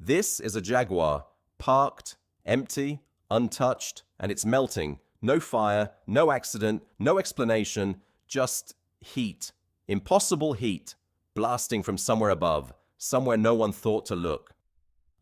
This is a Jaguar, parked, empty, untouched, and it's melting. No fire, no accident, no explanation, just heat. Impossible heat, blasting from somewhere above, somewhere no one thought to look.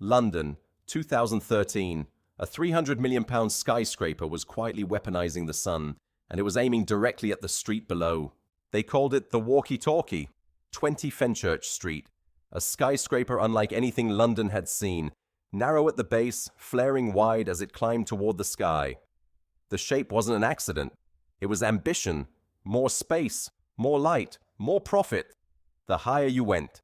London, 2013. A £300 million skyscraper was quietly weaponizing the sun, and it was aiming directly at the street below. They called it the Walkie Scorchie, 20 Fenchurch Street, a skyscraper unlike anything London had seen, narrow at the base, flaring wide as it climbed toward the sky. The shape wasn't an accident. It was ambition, more space, more light, more profit. The higher you went.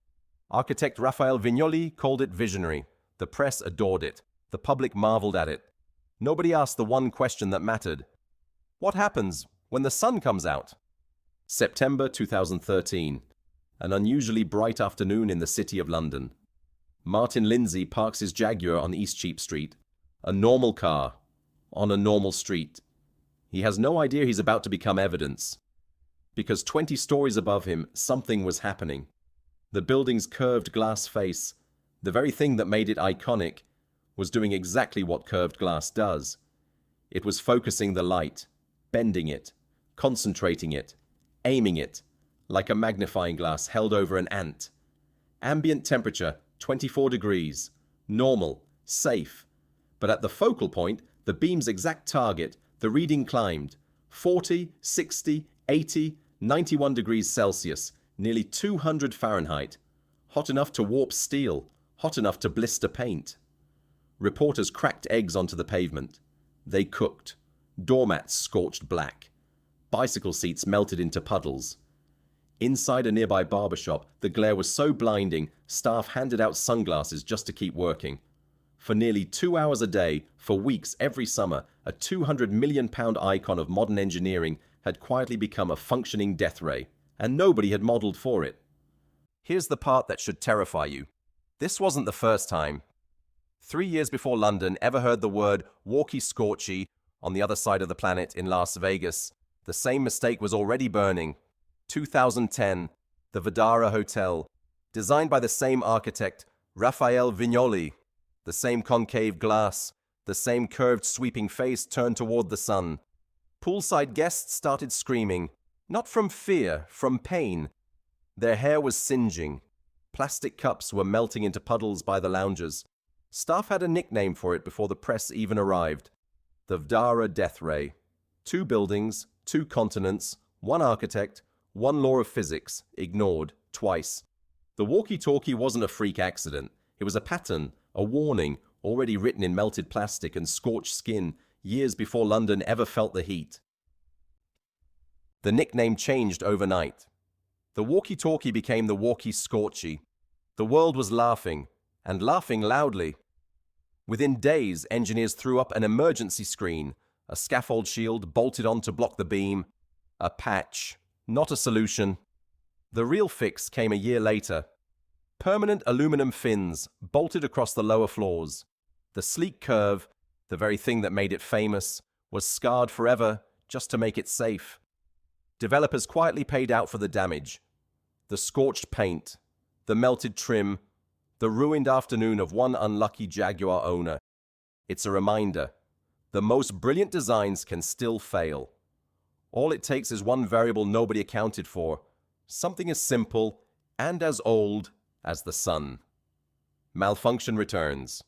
Architect Raffaele Vignoli called it visionary. The press adored it. The public marveled at it. Nobody asked the one question that mattered. What happens when the sun comes out? September 2013. An unusually bright afternoon in the city of London. Martin Lindsay parks his Jaguar on Eastcheap Street. A normal car, on a normal street. He has no idea he's about to become evidence. Because 20 stories above him, something was happening. The building's curved glass face, the very thing that made it iconic, was doing exactly what curved glass does. It was focusing the light, bending it, concentrating it, aiming it, like a magnifying glass held over an ant. Ambient temperature, 24 degrees. Normal, safe. But at the focal point, the beam's exact target, the reading climbed. 40, 60, 80, 91 degrees Celsius, nearly 200 Fahrenheit. Hot enough to warp steel, hot enough to blister paint. Reporters cracked eggs onto the pavement. They cooked. Doormats scorched black. Bicycle seats melted into puddles. Inside a nearby barbershop, the glare was so blinding, staff handed out sunglasses just to keep working. For nearly 2 hours a day, for weeks every summer, a £200 million icon of modern engineering had quietly become a functioning death ray, and nobody had modelled for it. Here's the part that should terrify you. This wasn't the first time. 3 years before London ever heard the word Walkie Scorchie on the other side of the planet in Las Vegas, the same mistake was already burning. 2010, the Vdara Hotel, designed by the same architect, Raffaele Vignoli. The same concave glass, the same curved sweeping face turned toward the sun. Poolside guests started screaming, not from fear, from pain. Their hair was singeing. Plastic cups were melting into puddles by the loungers. Staff had a nickname for it before the press even arrived. The Vdara Death Ray. 2 buildings, 2 continents, 1 architect, 1 law of physics, ignored, twice. The walkie-talkie wasn't a freak accident. It was a pattern, a warning, already written in melted plastic and scorched skin years before London ever felt the heat. The nickname changed overnight. The walkie-talkie became the Walkie Scorchie. The world was laughing, and laughing loudly. Within days, engineers threw up an emergency screen, a scaffold shield bolted on to block the beam, a patch, not a solution. The real fix came a year later. Permanent aluminum fins bolted across the lower floors. The sleek curve, the very thing that made it famous, was scarred forever just to make it safe. Developers quietly paid out for the damage. The scorched paint, the melted trim, the ruined afternoon of one unlucky Jaguar owner. It's a reminder. The most brilliant designs can still fail. All it takes is one variable nobody accounted for, something as simple and as old as the sun. Malfunction returns.